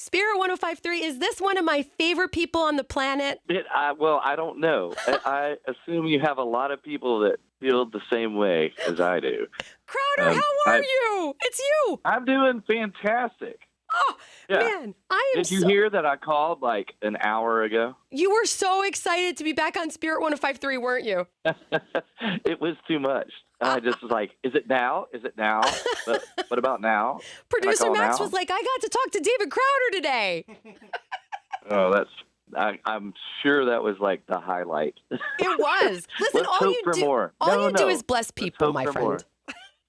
Spirit 105.3, is this one of my favorite people on the planet? Well, I don't know. I assume you have a lot of people that feel the same way as I do. Crowder, how are you? It's you. I'm doing fantastic. Oh, Yeah. man, I am Did you hear that I called like an hour ago? You were so excited to be back on Spirit 105.3, weren't you? It was too much. I just was like, is it now? Is it now? But what about now? Producer Max now? was like, I got to talk to David Crowder today. Oh, I'm sure that was like the highlight. It was. Listen, Let's hope for more. All you do is bless people, my friend.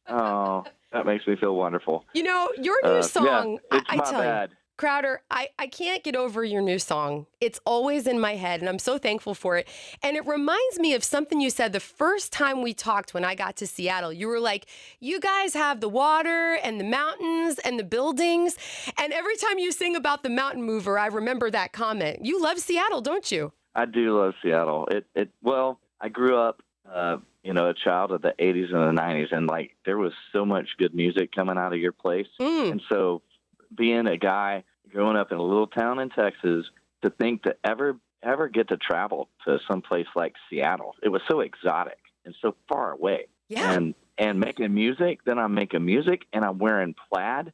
Oh, that makes me feel wonderful. You know, your new song, yeah, it's I my tell bad. you, Crowder, I can't get over your new song. It's always in my head, and I'm so thankful for it. And it reminds me of something you said the first time we talked when I got to Seattle. You were like, you guys have the water and the mountains and the buildings. And every time you sing about the mountain mover, I remember that comment. You love Seattle, don't you? I do love Seattle. Well, I grew up, a child of the 80s and the 90s, and like there was so much good music coming out of your place. And so being a guy growing up in a little town in Texas, to think to ever get to travel to some place like Seattle, it was so exotic and so far away. Yeah. And making music, then I'm making music and I'm wearing plaid.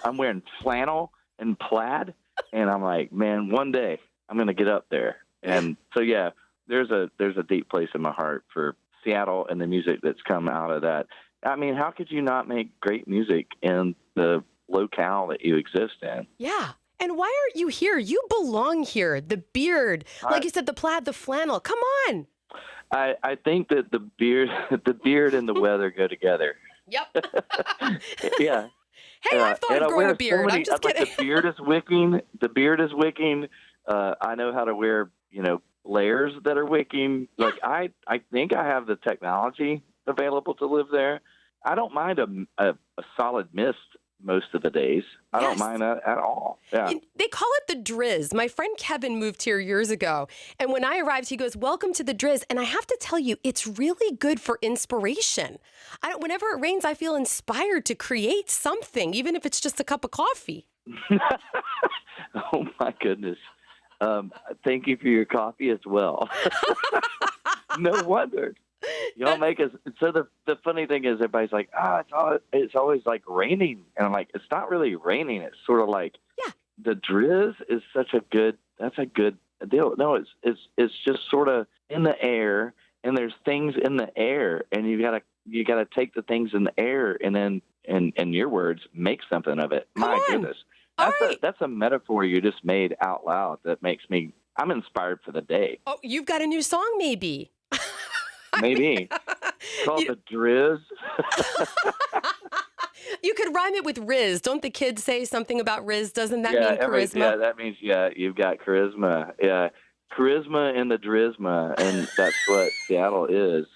I'm wearing flannel and plaid, and I'm like, man, one day I'm going to get up there. And so, yeah, there's a deep place in my heart for Seattle and the music that's come out of that. I mean, how could you not make great music in the locale that you exist in? Yeah. And why aren't you here? You belong here. The beard, like you said, the plaid, the flannel. Come on. I think that the beard and the weather go together. Yep. Yeah. Hey, I've thought of growing a beard. I'm just kidding. Like the beard is wicking. The beard is wicking. I know how to wear, layers that are wicking. Like I think I have the technology available to live there. I don't mind a solid mist most of the days. I don't mind that at all. Yeah. They call it the Drizz. My friend Kevin moved here years ago. And when I arrived, he goes, welcome to the Drizz. And I have to tell you, it's really good for inspiration. Whenever it rains, I feel inspired to create something, even if it's just a cup of coffee. Oh, my goodness. Thank you for your coffee as well. No wonder. Y'all make us. So the funny thing is, everybody's like, it's always like raining, and I'm like, it's not really raining. It's sort of like the Drizz is that's a good deal. No, it's just sort of in the air, and there's things in the air, and you gotta take the things in the air, and then in your words, make something of it. Come My on. goodness, that's a metaphor you just made out loud. That makes me. I'm inspired for the day. Oh, you've got a new song, maybe. Maybe. It's called the Drizz. You could rhyme it with Riz. Don't the kids say something about Riz? Doesn't that mean charisma? Yeah, that means, you've got charisma. Yeah, charisma and the Drizma, and that's what Seattle is.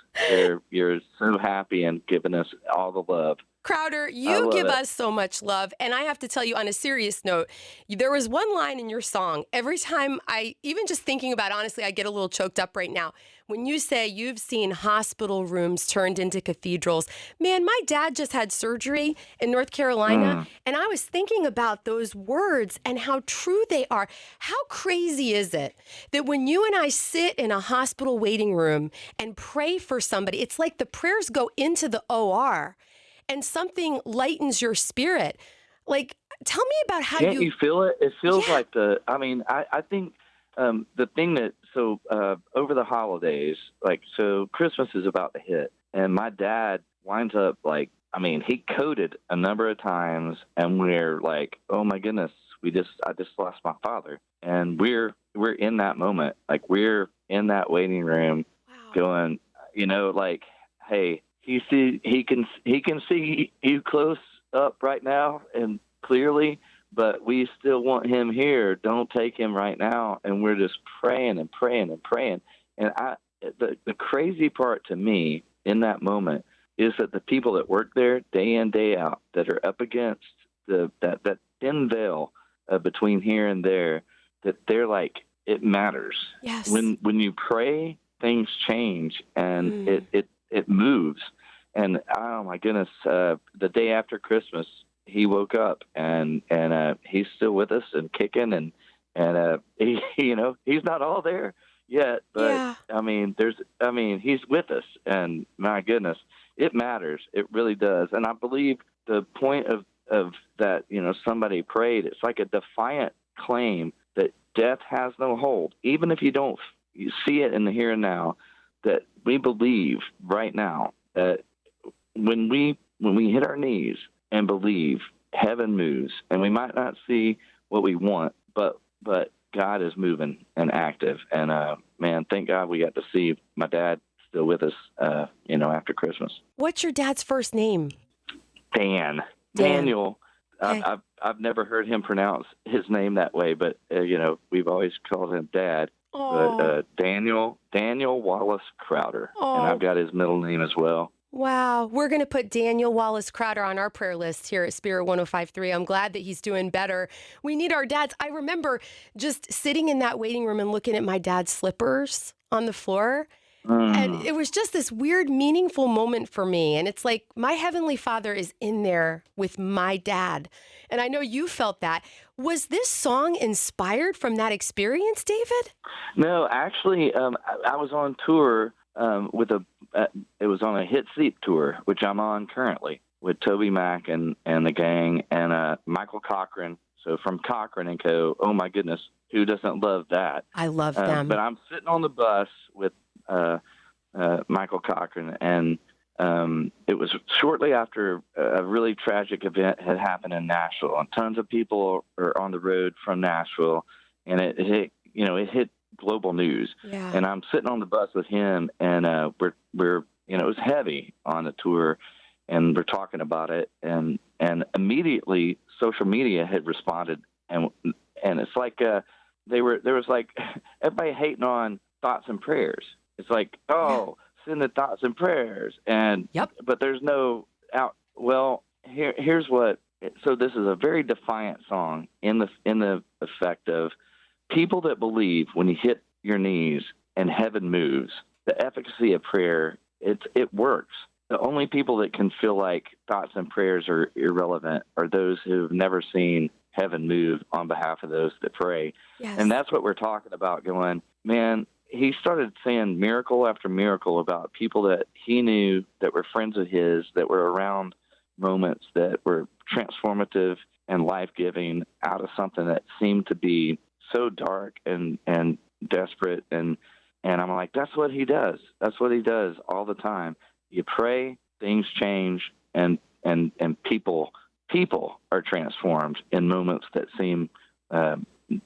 You're so happy and giving us all the love. Crowder, you give us so much love. And I have to tell you, on a serious note, there was one line in your song. Every time even just thinking about it, honestly, I get a little choked up right now. When you say you've seen hospital rooms turned into cathedrals. Man, my dad just had surgery in North Carolina. And I was thinking about those words and how true they are. How crazy is it that when you and I sit in a hospital waiting room and pray for somebody, it's like the prayers go into the OR. And something lightens your spirit. Like, tell me about how Can't you feel it? It feels like I think the thing that, over the holidays, so Christmas is about to hit, and my dad winds up he coded a number of times, and we're like, oh my goodness, I just lost my father. And we're in that moment. Like, we're in that waiting room going, hey, he can see you close up right now and clearly, but we still want him here. Don't take him right now. And we're just praying and praying and praying. And the crazy part to me in that moment is that the people that work there day in, day out, that are up against that thin veil between here and there, that they're like, it matters. Yes. When you pray, things change, and it moves. And oh my goodness, the day after Christmas, he woke up, and he's still with us and kicking, and he, he's not all there yet, but Yeah. he's with us, and my goodness, it matters. It really does. And I believe the point of that, somebody prayed, it's like a defiant claim that death has no hold, even if you see it in the here and now, that we believe right now that when we hit our knees and believe, heaven moves, and we might not see what we want, but God is moving and active. And man, thank God we got to see my dad still with us, after Christmas. What's your dad's first name? Dan. Daniel. Okay. I've never heard him pronounce his name that way, but we've always called him Dad. Oh. But Daniel Wallace Crowder, and I've got his middle name as well. Wow. We're going to put Daniel Wallace Crowder on our prayer list here at Spirit 105.3. I'm glad that he's doing better. We need our dads. I remember just sitting in that waiting room and looking at my dad's slippers on the floor. And it was just this weird, meaningful moment for me. And it's like my Heavenly Father is in there with my dad. And I know you felt that. Was this song inspired from that experience, David? No, actually, I was on tour it was on a Hit Seat tour, which I'm on currently, with Toby Mac and the gang, and Michael Cochran. So from Cochran and Co. Oh my goodness, who doesn't love that? I love them. But I'm sitting on the bus with Michael Cochran, and it was shortly after a really tragic event had happened in Nashville, and tons of people are on the road from Nashville, and it hit global news. Yeah. And I'm sitting on the bus with him, and we're it was heavy on the tour, and we're talking about it, and immediately social media had responded, and it's like there was like everybody hating on thoughts and prayers. It's like, send the thoughts and prayers, and but there's no out. Well, here's what. So this is a very defiant song in the effect of people that believe when you hit your knees and heaven moves. The efficacy of prayer, it works. The only people that can feel like thoughts and prayers are irrelevant are those who've never seen heaven move on behalf of those that pray. Yes. And that's what we're talking about, going, man, he started saying miracle after miracle about people that he knew that were friends of his, that were around moments that were transformative and life-giving out of something that seemed to be so dark and desperate. And I'm like, that's what he does. That's what he does all the time. You pray, things change, and people are transformed in moments that seem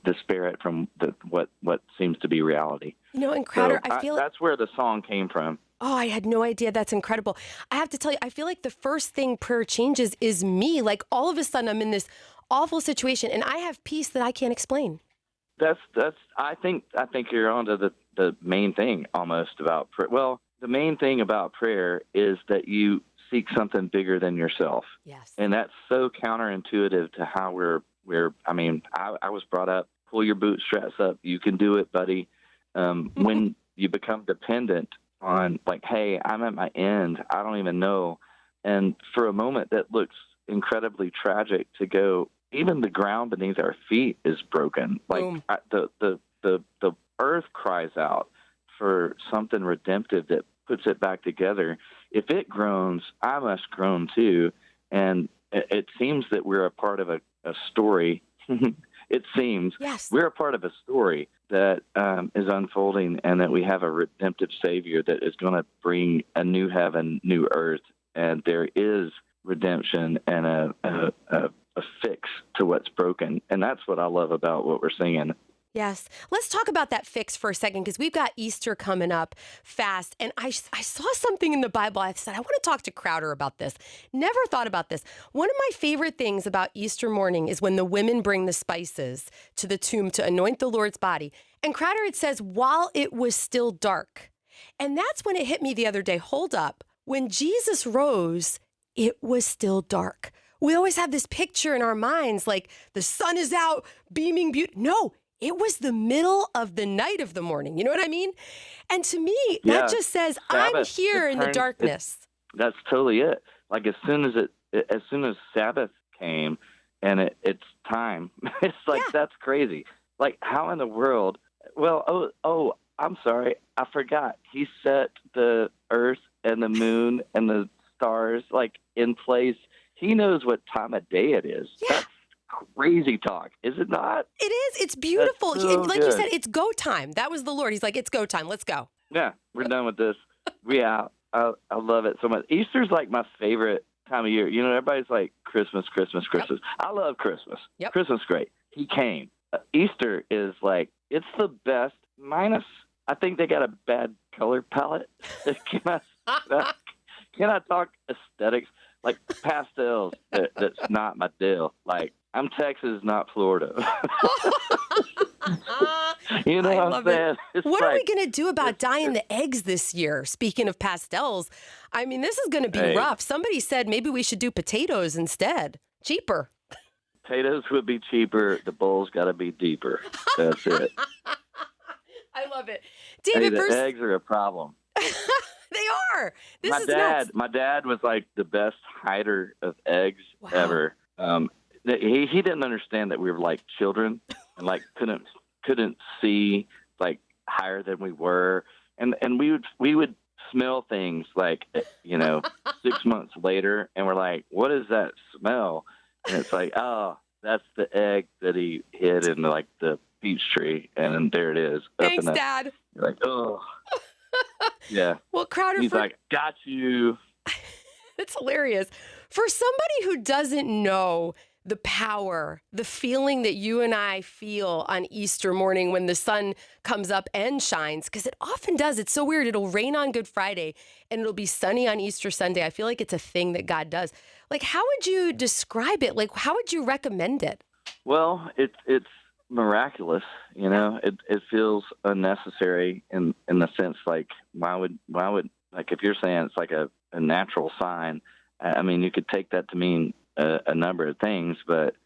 disparate from what seems to be reality. And Crowder, so I feel that's where the song came from. Oh, I had no idea. That's incredible. I have to tell you, I feel like the first thing prayer changes is me. Like all of a sudden I'm in this awful situation and I have peace that I can't explain. I think you're onto the main thing almost about prayer. Well, the main thing about prayer is that you seek something bigger than yourself. Yes. And that's so counterintuitive to how I was brought up, pull your bootstraps up. You can do it, buddy. When you become dependent on like, hey, I'm at my end, I don't even know. And for a moment that looks incredibly tragic to go, even the ground beneath our feet is broken. Like the earth cries out for something redemptive that puts it back together. If it groans, I must groan too. And it seems that we're a part of a story. It seems we're a part of a story that is unfolding, and that we have a redemptive Savior that is going to bring a new heaven, new earth, and there is redemption and a fix to what's broken. And that's what I love about what we're singing. Yes. Let's talk about that fix for a second, because we've got Easter coming up fast. And I saw something in the Bible. I said, I want to talk to Crowder about this. Never thought about this. One of my favorite things about Easter morning is when the women bring the spices to the tomb to anoint the Lord's body. And Crowder, it says, while it was still dark. And that's when it hit me the other day. Hold up. When Jesus rose, it was still dark. We always have this picture in our minds, like the sun is out, beaming beauty. No, it was the middle of the night of the morning. You know what I mean? And to me, that just says, Sabbath, I'm here in the darkness. That's totally it. Like as soon as Sabbath came, and it's time. It's like, Yeah. that's crazy. Like, how in the world? Well, I'm sorry, I forgot. He set the Earth and the moon and the stars like in place. He knows what time of day it is. Yeah. That's crazy talk, is it not? It is. It's That's beautiful. And so like you said, good. it's go time. That was the Lord. He's like, it's go time. Let's go. Yeah, we're done with this. We out. I love it so much. Easter's like my favorite time of year. You know, everybody's like Christmas, Christmas, Yep. Christmas. I love Christmas. Yep. Christmas, great. He came. Easter is like, it's the best. Minus, I think they got a bad color palette. Can I talk aesthetics? Like pastels, that's not my deal. Like, I'm Texas, not Florida. You know I what I'm love it. saying? It's What are we like, going to do about dyeing it's, the eggs this year? Speaking of pastels, I mean, this is going to be hey, rough. Somebody said maybe we should do potatoes instead. Cheaper. potatoes would be cheaper. The bowl's got to be deeper. That's it. I love it. Hey, David, the first, eggs are a problem. they are. This My is nuts. dad was like the best hider of eggs Wow. ever. He didn't understand that we were like children and like couldn't see like higher than we were, and we would smell things like, 6 months later, and we're like, what is that smell? And it's like, oh, that's the egg that he hid in like the peach tree, and there it is up in Thanks, the. Dad. You're like, oh, yeah. Well, Crowder, He's like, got you. it's hilarious. For somebody who doesn't know the power, the feeling that you and I feel on Easter morning when the sun comes up and shines, because it often does. It's so weird. It'll rain on Good Friday and it'll be sunny on Easter Sunday. I feel like it's a thing that God does. Like, how would you describe it? Like, how would you recommend it? Well, it's miraculous, you know. It feels unnecessary in the sense like, why would like, if you're saying it's like a natural sign, I mean, you could take that to mean a number of things, but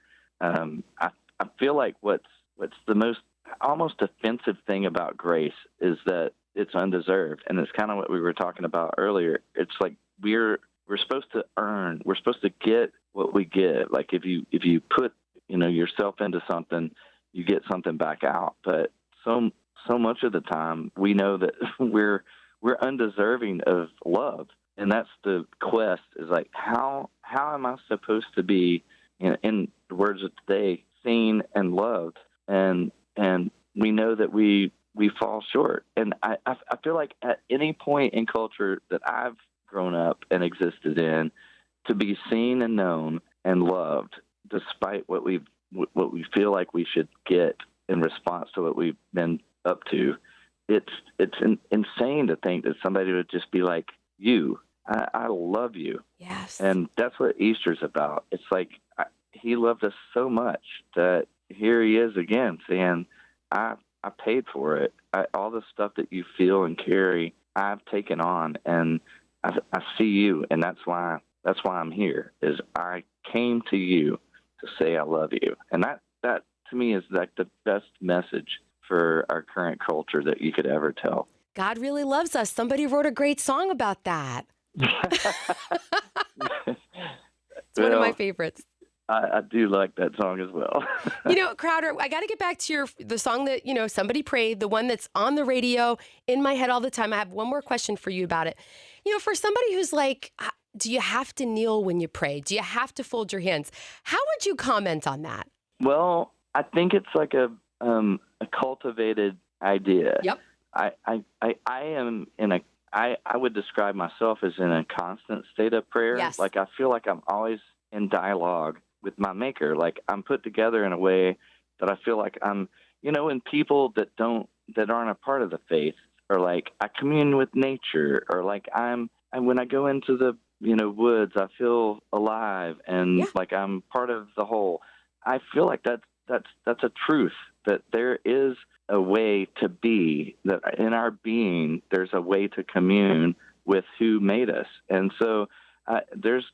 I feel like what's the most almost offensive thing about grace is that it's undeserved, and it's kind of what we were talking about earlier. It's like we're supposed to earn, we're supposed to get what we get. Like, if you put yourself into something, you get something back out. But so much of the time, we know that we're undeserving of love, and that's the quest. Is like, how am I supposed to be, in the words of today, seen and loved? And we know that we fall short. And I feel like at any point in culture that I've grown up and existed in, to be seen and known and loved, despite what we feel like we should get in response to what we've been up to, it's insane to think that somebody would just be like, I love you. Yes. And that's what Easter's about. It's like, he loved us so much that here he is again saying, I paid for it. All the stuff that you feel and carry, I've taken on, and I see you, and that's why I'm here. Is I came to you to say I love you, and that to me is like the best message for our current culture that you could ever tell. God really loves us. Somebody wrote a great song about that. It's one of my favorites. I do like that song as well. Crowder, I got to get back to the song that, somebody prayed, the one that's on the radio in my head all the time. I have one more question for you about it. For somebody who's like, do you have to kneel when you pray? Do you have to fold your hands? How would you comment on that? Well, I think it's like a cultivated idea. Yep. I would describe myself as in a constant state of prayer. Yes. Like, I feel like I'm always in dialogue with my maker. Like, I'm put together in a way that I feel like I'm, and people that aren't a part of the faith, or like I commune with nature, or like and when I go into the, woods, I feel alive and like I'm part of the whole. I feel like that's a truth, that there is a way to be, that in our being, there's a way to commune with who made us. And so there's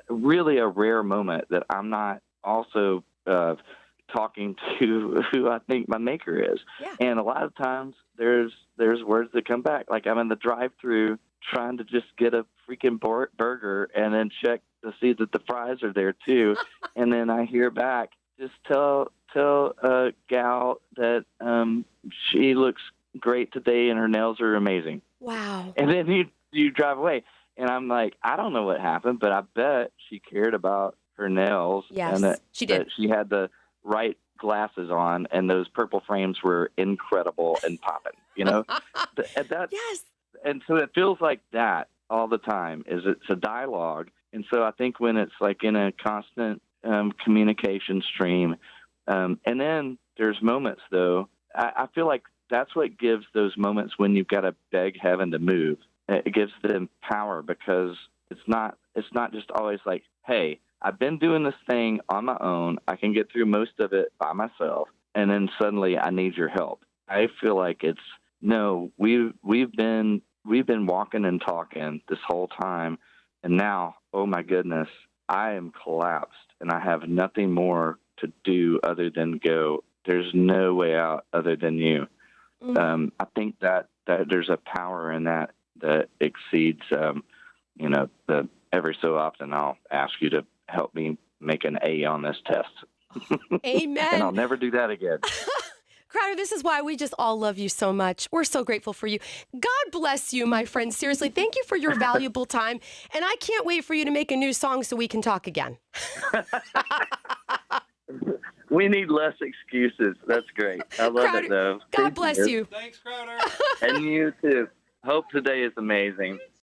really a rare moment that I'm not also talking to who I think my maker is. Yeah. And a lot of times there's words that come back. Like, I'm in the drive-through trying to just get a freaking burger and then check to see that the fries are there too. And then I hear back, just tell gal that she looks great today and her nails are amazing. Wow. And then you drive away. And I'm like, I don't know what happened, but I bet she cared about her nails and Yes, she did. that she had the right glasses on and those purple frames were incredible and popping, you know? And that Yes. and so it feels like that all the time is it's a dialogue. And so I think when it's like in a constant communication stream, and then there's moments though, I feel like that's what gives those moments when you've got to beg heaven to move. It gives them power because it's not just always like, hey, I've been doing this thing on my own. I can get through most of it by myself, and then suddenly I need your help. I feel like it's no, we've been walking and talking this whole time, and now, oh my goodness, I am collapsed, and I have nothing more to do other than go. There's no way out other than you. I think that there's a power in that exceeds, the every so often I'll ask you to help me make an A on this test. Amen. And I'll never do that again. Crowder, this is why we just all love you so much. We're so grateful for you. God bless you, my friend. Seriously, thank you for your valuable time. And I can't wait for you to make a new song so we can talk again. We need less excuses. That's great. I love Crowder, it, though. God bless you. Thanks, Crowder. And you, too. Hope today is amazing.